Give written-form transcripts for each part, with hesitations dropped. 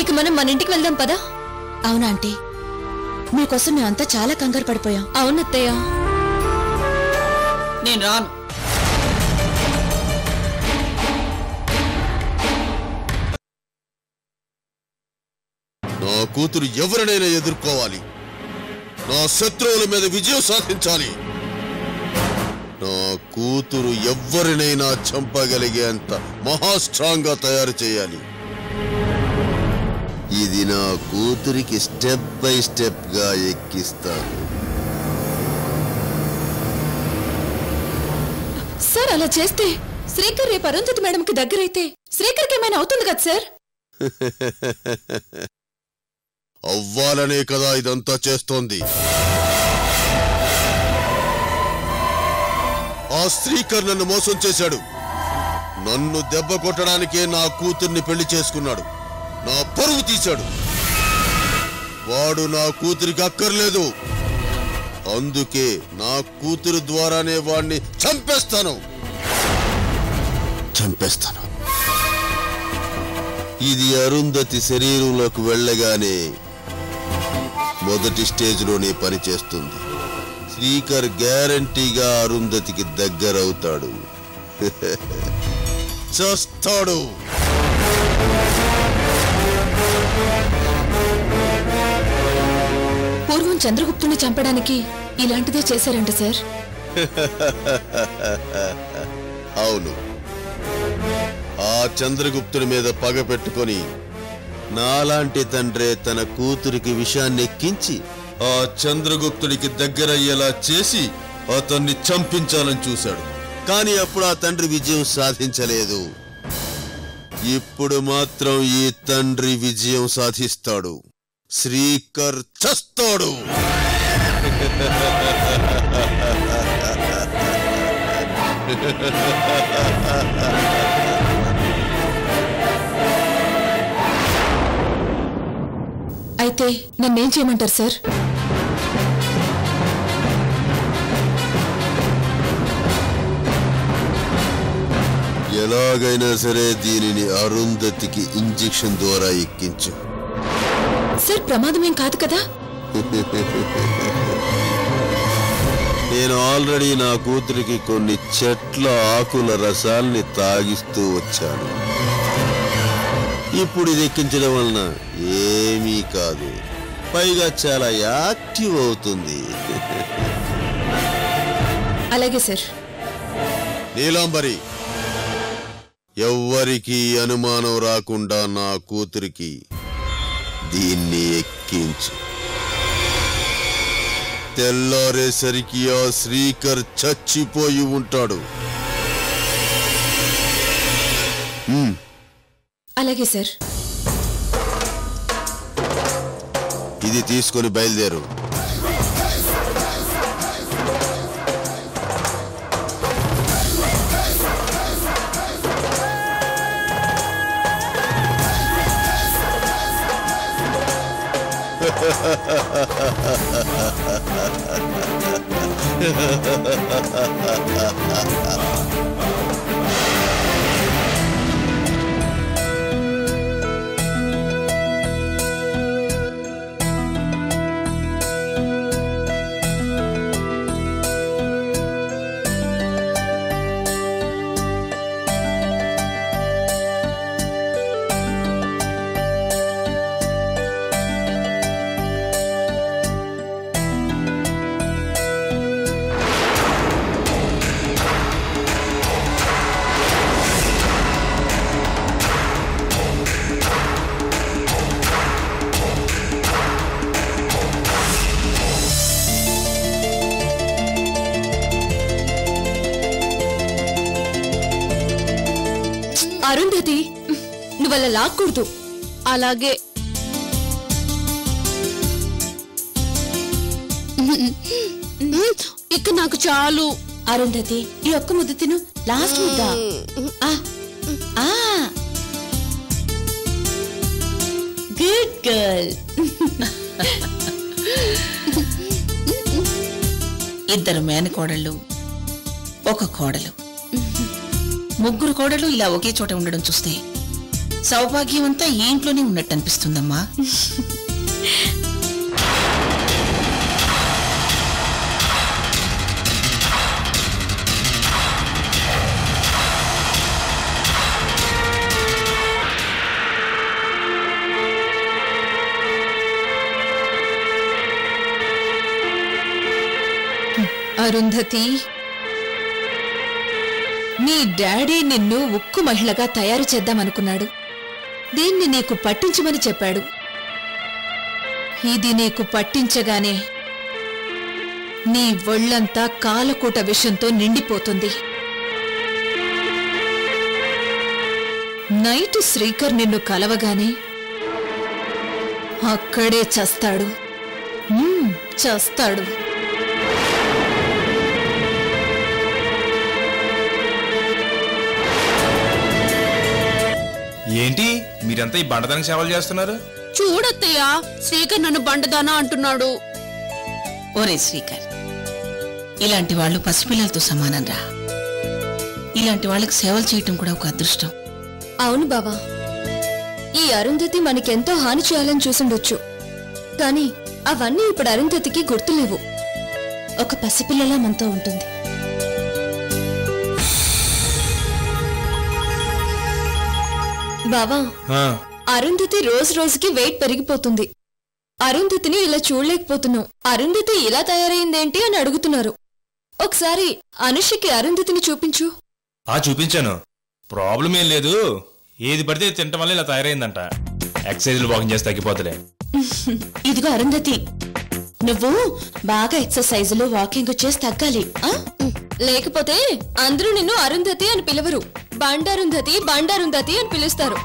ఇక మనం మన ఇంటికి వెళ్దాం పదా. అవునా ఆంటీ, మీకోసం మేమంతా చాలా కంగారు పడిపోయాం. అవునత్తయ్య. నేను రాను. నా కూతురు ఎవరినైనా ఎదుర్కోవాలి, నా శత్రువుల మీద విజయం సాధించాలి. నా కూతురు ఎవరినైనా చంపగలిగేంత మహాస్ట్రాంగ్ గా తయారు చేయాలి. ఇది నా కూతురికి స్టెప్ బై స్టెప్ గా ఎక్కిస్తాను. సార్ అలా చేస్తే శ్రీకర్ రేపు అరుంధతి మేడంకి దగ్గరైతే శ్రీకర్కి ఏమైనా అవుతుంది కదా సార్? అవ్వాలనే కదా ఇదంతా చేస్తోంది. ఆ శ్రీకర్ నన్ను మోసం చేశాడు. నన్ను దెబ్బ కొట్టడానికే నా కూతుర్ని పెళ్లి చేసుకున్నాడు. నా పరువు తీశాడు. వాడు నా కూతురికి అక్కర్లేదు. అందుకే నా కూతురు ద్వారానే వాణ్ణి చంపేస్తాను. ఇది అరుంధతి శరీరంలోకి వెళ్ళగానే మొదటి స్టేజ్లోనే పనిచేస్తుంది. శ్రీకర్ గ్యారంటీగా అరుంధతికి దగ్గరవుతాడు. చేస్తాడు. పూర్వం చంద్రగుప్తుని చంపడానికి ఇలాంటిదే చేశారంట సార్? అవును. ఆ చంద్రగుప్తుడి మీద పగ పెట్టుకొని నాలాంటి తండ్రే తన కూతురికి విషాన్ని ఎక్కించి ఆ చంద్రగుప్తుడికి దగ్గరయ్యేలా చేసి అతన్ని చంపించాలని చూశాడు. కానీ అప్పుడు ఆ తండ్రి విజయం సాధించలేదు. ఇప్పుడు మాత్రం ఈ తండ్రి విజయం సాధిస్తాడు. శ్రీకర్ చస్తాడు. అయితే నన్నేం చేయమంటారు సార్? ఎలాగైనా సరే దీనిని అరుంధతికి ఇంజెక్షన్ ద్వారా ఎక్కించు. సార్ ప్రమాదమేం కాదు కదా? నేను ఆల్రెడీ నా కూతురికి కొన్ని చెట్ల ఆకుల రసాల్ని తాగిస్తూ వచ్చాను. ఇప్పుడు ఇది ఎక్కించడం వలన ఏమీ కాదు, పైగా చాలా యాక్టివ్ అవుతుంది. అలాగే సార్. నీలాంబరి, ఎవ్వరికీ అనుమానం రాకుండా నా కూతురికి దీన్ని ఎక్కించు. తెల్లారేసరికి ఆ శ్రీకర్ చచ్చిపోయి ఉంటాడు. అలాగే సార్. ఇది తీసుకొని బయలుదేరు. అరుంధతి, నువ్వలా లాక్కూడదు. అలాగే. ఇక నాకు చాలు. అరుంధతి, ఈ ఒక్క ముద్ద తిను. లాస్ట్ ముద్ద. Good girl. ఇద్దరు మేనకోడళ్ళు, ఒక కోడలు, ముగ్గురు కోడళ్ళు ఇలా ఒకే చోట ఉండడం చూస్తే సౌభాగ్యం అంతా ఈ ఇంట్లోనే ఉన్నట్టు అనిపిస్తుందమ్మా. అరుంధతి, నీ డాడీ నిన్ను ఉక్కు మహిళగా తయారు చేద్దామనుకున్నాడు. దీన్ని నీకు పట్టించమని చెప్పాడు. ఇది నీకు పట్టించగానే నీ ఒళ్ళంతా కాలకూట విషంతో నిండిపోతుంది. నైట్ శ్రీకర్ నిన్ను కలవగానే అక్కడే చస్తాడు. చస్తాడు. ఏంటి మీరంతా ఈ బండదానికి సేవలు చేస్తున్నారు? చూడత్తయ్యా, శ్రీకర్ నన్ను బండదానా అంటున్నాడు. ఓరే శ్రీకర్, ఇలాంటి వాళ్ళు పసిపిల్లలతో సమానం రా. ఇలాంటి వాళ్ళకి సేవలు చేయటం కూడా ఒక అదృష్టం. అవును బావా, ఈ అరుంధతి మనకెంతో హాని చేయాలని చూసుండొచ్చు. కాని అవన్నీ ఇప్పుడు అరుంధతికి గుర్తులేవు. ఒక పసిపిల్లలా మనతో ఉంటుంది. బావా, అరుంధతి రోజు రోజుకి వెయిట్ పెరిగిపోతుంది. అరుంధతిని ఇలా చూడలేకపోతున్నావు. అరుంధతి ఇలా తయారైందేంటి అని అడుగుతున్నారు. ఒకసారి అనుషకి అరుంధతిని చూపించు. చూపించాను, ప్రాబ్లం ఏం లేదు. ఏది పడితే తినటం వల్ల ఇలా తయారైందంట. ఎక్సర్సైజ్లు వాకింగ్ చేస్తే తగ్గిపోతులే. ఇదిగో అరుంధతి, నువ్వు బాగా ఎక్సర్సైజులు వాకింగ్ చేసి తగ్గాలి. లేకపోతే అందరూ నిన్ను అరుంధతి అని పిలవరు, బండారుంధతి బండారుంధతి అని పిలుస్తారు.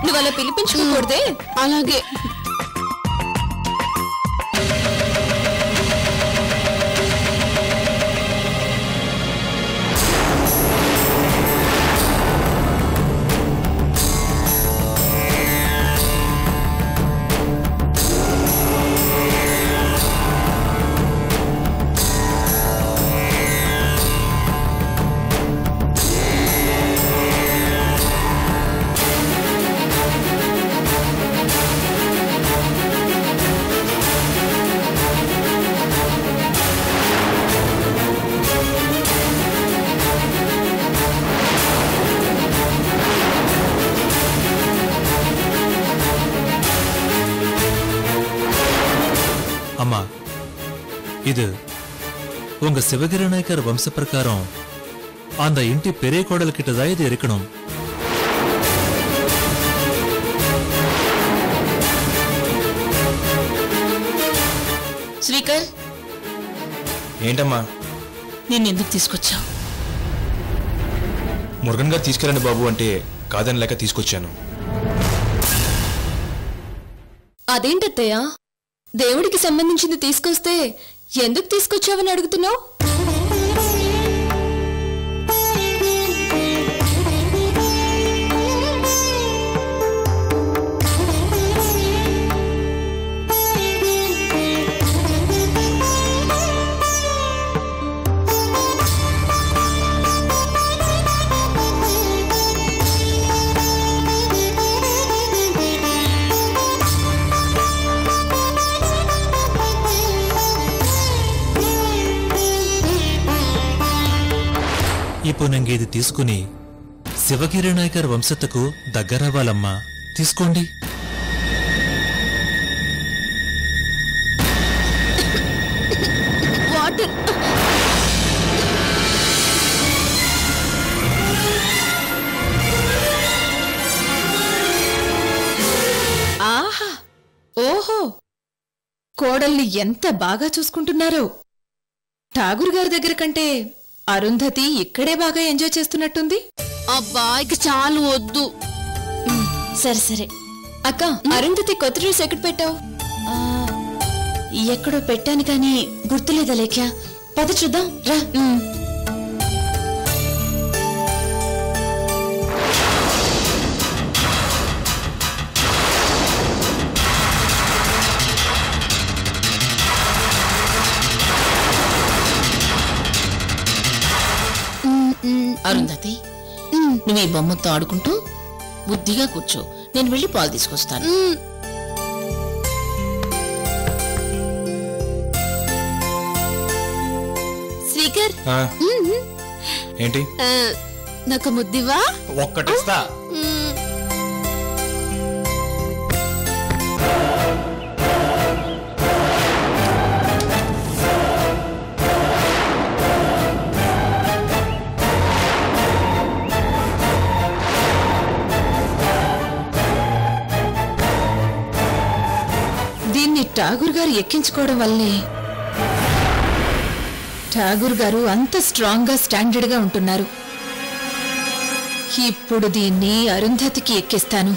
నువ్వు అలా పిలిపించుకోకూడదే. అలాగే. அம்மா, இது உங்க சிவகிரி நாயக்கர் வம்ச பிரகாரம் அந்த இன்டி பெரிய கோடல் கிட்டதான் இது இருக்கணும். శ్రీకర్, ఏంటమ్మా నిన్నెందుకు తీసుకొచ్చావు? మురుగన్ గారు తీసుకెళ్ళండి బాబు అంటే కాదని లేక తీసుకొచ్చాను. అదేంటత్తయ్యా, దేవుడికి సంబంధించింది తీసుకొస్తే ఎందుకు తీసుకొచ్చావని అడుగుతున్నావు? இப்போ நீங்க ఇది తీసుకుని శివగిరి నాయకర్ వంశతకు దగ్గరవ్వాలమ్మా. తీసుకోండి. వాటర్. ఆహా, ఓహో, కోడల్ని ఎంత బాగా చూసుకుంటున్నారో. ఠాగూర్ గారి దగ్గర కంటే అరుంధతి ఇక్కడే బాగా ఎంజాయ్ చేస్తున్నట్టుంది. అబ్బా, ఇక చాలు, వద్దు. సరే సరే. అక్క, అరుంధతి కొత్త డ్రెస్ ఎక్కడ పెట్టావు? ఎక్కడో పెట్టాను కానీ గుర్తులేదా లేఖ్య? పద చూద్దాం రా. అరుంధతి, నువ్వు ఈ బొమ్మతో ఆడుకుంటూ బుద్ధిగా కూర్చో, నేను వెళ్ళి పాలు తీసుకొస్తాను. శ్రీకర్, ఏంటి నాకు ముద్దివా? ఒక్కటిస్తా. దీన్ని ఠాగూర్ గారు ఎక్కించుకోవడం వల్లే ఠాగూర్ గారు అంత స్ట్రాంగ్ గా స్టాండర్డ్ గా ఉంటున్నారు. ఇప్పుడు దీన్ని అరుంధతికి ఎక్కిస్తాను.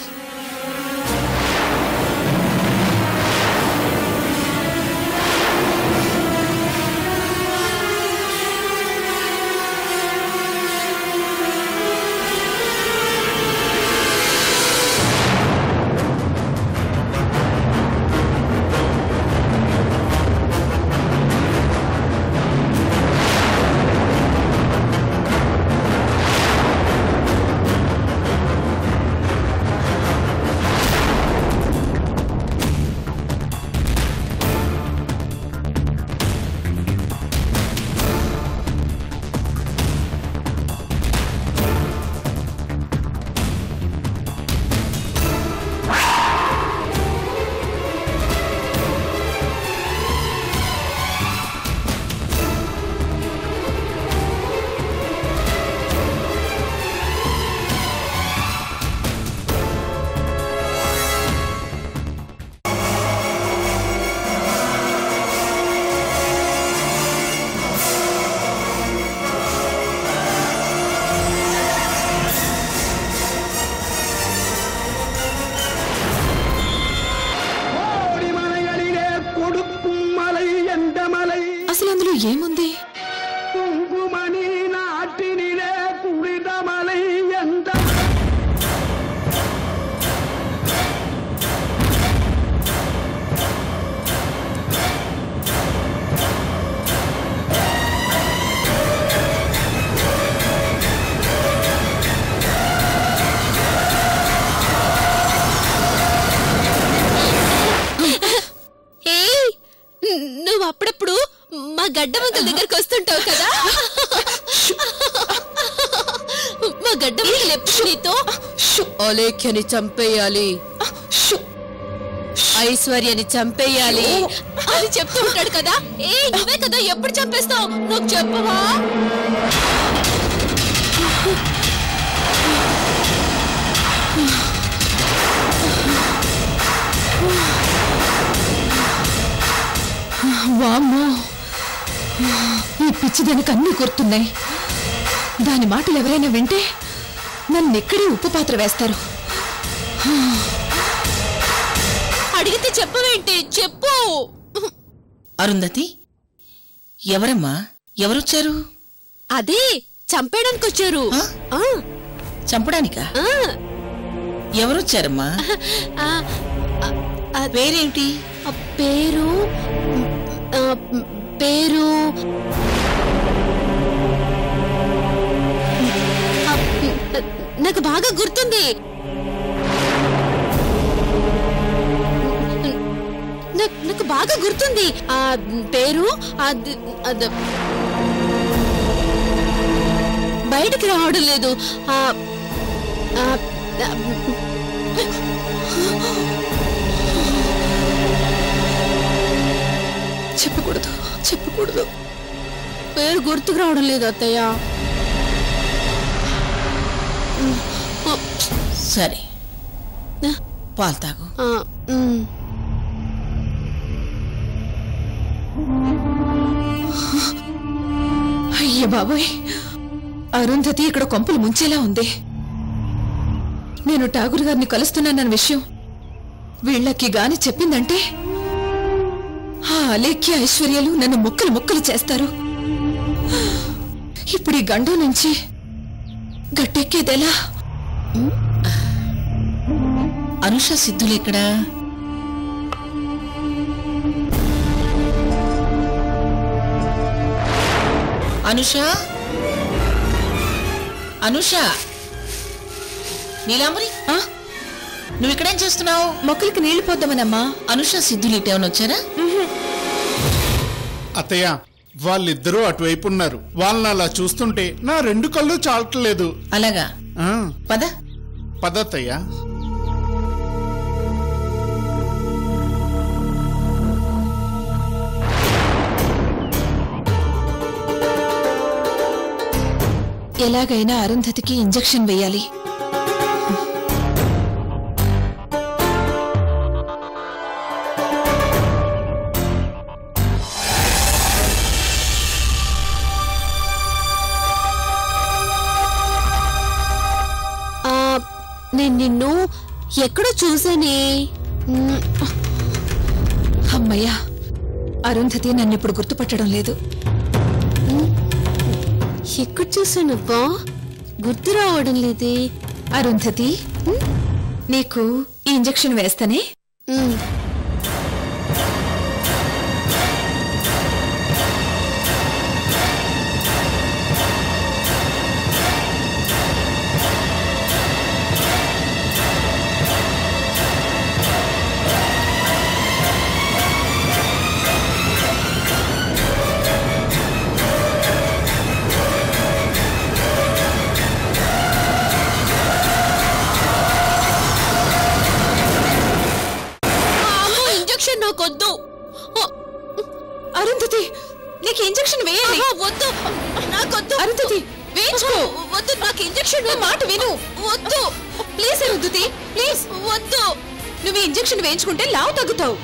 అసలు అందులో ఏముంది? నువ్వు అప్పుడప్పుడు మా గడ్డమంకల దగ్గరికి వస్తుంటావు కదా. మా గడ్డమంకలు ఎప్పుడు నీతో అలేఖ్యని చంపేయాలి, ఐశ్వర్యని చంపేయాలి అని చెప్తూ ఉంటాడు కదా. నువ్వే కదా ఎప్పుడు చంపేస్తావు, నువ్వు చెప్పవా? వామ్మో, ఈ పిచ్చి దానికి అన్నీ గుర్తున్నాయి. దాని మాటలు ఎవరైనా వింటే నన్ను ఎక్కడే ఉప్పు పాత్ర వేస్తారు. అడిగితే చెప్పవేంటి? చెప్పు. అరుంధతి, ఎవరమ్మా? ఎవరొచ్చారు? అదే చంపేయడానికి వచ్చారు. చంపడానికా? ఎవరొచ్చారమ్మా? పేరేమిటి? పేరు పేరు నాకు బాగా గుర్తుంది. నాకు బాగా గుర్తుంది ఆ పేరు. బయటికి రావడం లేదు. చెప్పకూడదు. పేరు గుర్తుకు రావడం లేదు అత్తయ్య. సరే, పాలు తాగు. అయ్య బాబోయ్, అరుంధతి ఇక్కడ కొంపలు ముంచేలా ఉంది. నేను ఠాగూర్ గారిని కలుస్తున్నానన్న విషయం వీళ్ళకి గాని చెప్పిందంటే ఆ అలేఖ్య ఐశ్వర్యాలు నన్ను ముక్కలు చేస్తారు. ఇప్పుడు ఈ గండం నుంచి గట్టెక్కేదెలా? అనుష సిద్ధులెక్కడా? అనుష, నీలాంబరి నువ్వు ఇక్కడేం చేస్తున్నావు? మొక్కలకి నీళ్లు పోద్దామనమ్మా. అనుష సిద్ధులు ఇటేమని వచ్చారా? అత్తయ్య, వాళ్ళిద్దరూ అటువైపు ఉన్నారు. వాళ్ళని అలా చూస్తుంటే నా 2 కళ్ళు చాలట్లేదు. అలాగా, పద పదత్తయ్య. ఎలాగైనా అరుంధతికి ఇంజెక్షన్ వేయాలి. నేను నిన్ను ఎక్కడో చూసానే. అమ్మయ్యా, అరుంధతి నన్ను ఇప్పుడు గుర్తుపట్టడం లేదు. ఎక్కడ చూసానబ్బా, గుర్తు రావడం లేదే. అరుంధతి, నీకు ఈ ఇంజెక్షన్ వేస్తానే. నాకొద్దు. అరుంధతి, నీకు ఇంజెక్షన్ వేయాలి. వద్దు, నాకొద్దు. అరుంధతి, వేయించుకో. వద్దు, నాకు ఇంజెక్షన్. మాట విను. వద్దు ప్లీజ్ అరుంధతి, ప్లీజ్. వద్దు. నువ్వు ఇంజెక్షన్ వేయించుకుంటే లావు తగ్గుతావు.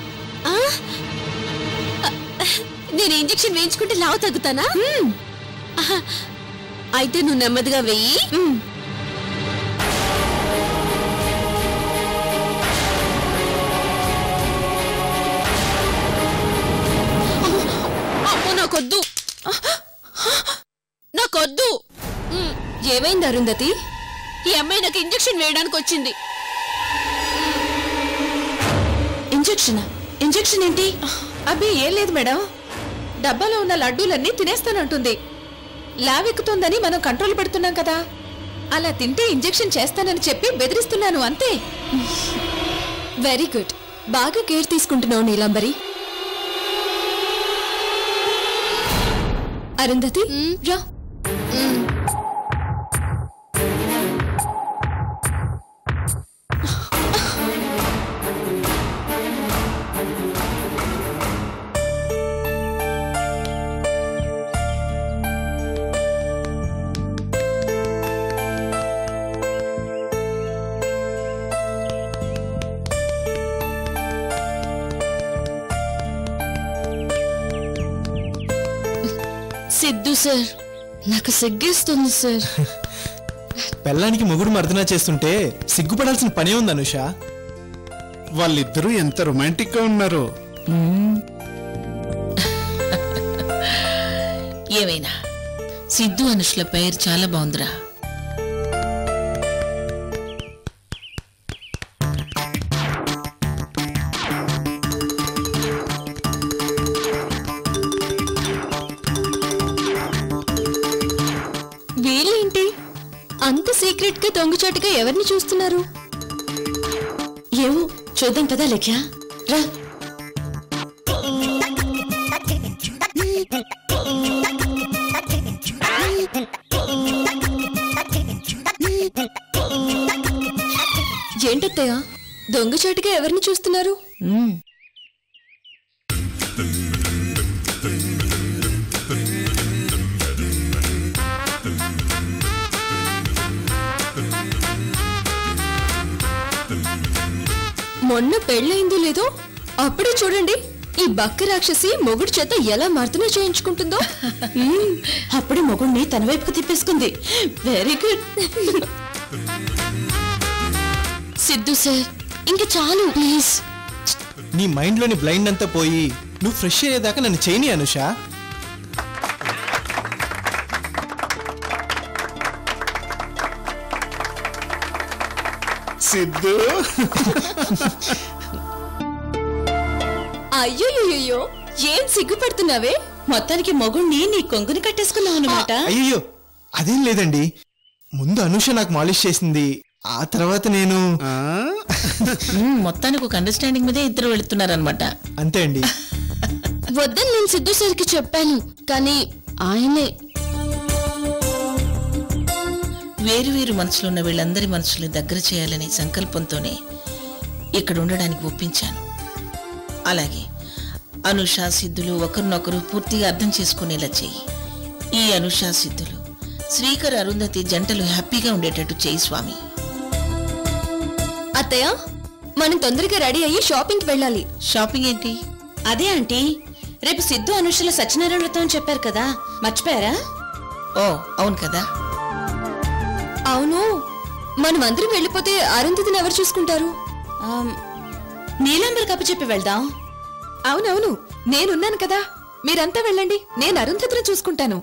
నేను ఇంజెక్షన్ వేయించుకుంటే లావు తగ్గుతానా? అయితే నువ్వు నెమ్మదిగా వెయ్యి. నాకొద్దు, నాకొద్దు. ఏమైంది అరుంధతి? ఈ అమ్మాయి నాకు ఇంజెక్షన్ వేయడానికి వచ్చింది. ఇంజెక్షన్? ఇంజెక్షన్ ఏంటి? అబ్బే ఏం లేదు మేడం, డబ్బాలో ఉన్న లడ్డూలన్నీ తినేస్తానంటుంది. లావెక్కుతుందని మనం కంట్రోల్ పెడుతున్నాం కదా, అలా తింటే ఇంజెక్షన్ చేస్తానని చెప్పి బెదిరిస్తున్నాను అంతే. వెరీ గుడ్, బాగా కేర్ తీసుకుంటున్నావు నీలాంబరి. అరుంధతి రా. సిద్ధు సార్, నాకు సిగ్గేస్తుంది సార్. పెళ్ళానికి మొగుడు మర్దనా చేస్తుంటే సిగ్గుపడాల్సిన పనే ఉంది అనుష. వాళ్ళిద్దరూ ఎంత రొమాంటిక్ గా ఉన్నారో. ఏమైనా సిద్ధు అనుష్ల పేరు చాలా బాగుందిరా. వీళ్ళేంటి అంత సీక్రెట్ గా దొంగచాటుగా ఎవరిని చూస్తున్నారు? ఏమో చూద్దాం కదా లేఖ్య, రా. ఏంటత్తయ్య, దొంగచాటుగా ఎవరిని చూస్తున్నారు? మొన్న పెళ్ళయిందో లేదో అప్పుడే చూడండి ఈ బక్క రాక్షసి మొగుడు చేత ఎలా మర్దన చేయించుకుంటుందో. అప్పుడే మొగుడిని తన వైపుకు తిప్పేసుకుంది. Very good. సిద్ధు సార్, ఇంక చాలు ప్లీజ్. నీ మైండ్ లోని బ్లైండ్ అంతా పోయి నువ్వు ఫ్రెష్ అయ్యేదాకా నన్ను చేయని అనుష. సిద్ధు, అయ్యోయ్యో, ఏం సిగ్గుపడుతున్నావే? మొత్తానికి మొగుడిని నీ కొంగుని కట్టేసుకున్నావు అన్నమాట. అయ్యో అదేం లేదండి, ముందు అనుష నాకు మాలిష్ చేసింది, ఆ తర్వాత నేను మొత్తానికి ఒక అండర్స్టాండింగ్ మీదే ఇద్దరు వెళుతున్నారనమాట. అంతే అండి. వద్దని నేను సిద్ధు సార్కి చెప్పాను, కానీ ఆయనే వేరు వేరు మనసులో ఉన్న వీళ్ళందరి మనసులు దగ్గర చేయాలనే సంకల్పంతోనే ఇక్కడ ఉండడానికి ఒప్పించాను. అలాగే అనుష సిద్ధులు ఒకరినొకరు పూర్తిగా అర్థం చేసుకునేలా చెయ్యి. ఈ అనుష సిద్ధులు శ్రీకర్ అరుంధతి జంటలు హ్యాపీగా ఉండేటట్టు చెయ్యి స్వామి. అత్తయ్య, మనం తొందరగా రెడీ అయ్యి షాపింగ్కి వెళ్ళాలి. షాపింగ్ ఏంటి? అదే ఆంటీ, రేపు సిద్ధు అనుషుల సత్యనారాయణ వ్రతం అని చెప్పారు కదా, మర్చిపోయారా? ఓ అవును కదా. అవును, మనం అందరం వెళ్ళిపోతే అరుంధతిని ఎవరు చూసుకుంటారు? నీలాంబర్ కప్పు చెప్పి వెళ్దాం. అవునవును, నేనున్నాను కదా, మీరంతా వెళ్ళండి, నేను అరుంధతిని చూసుకుంటాను.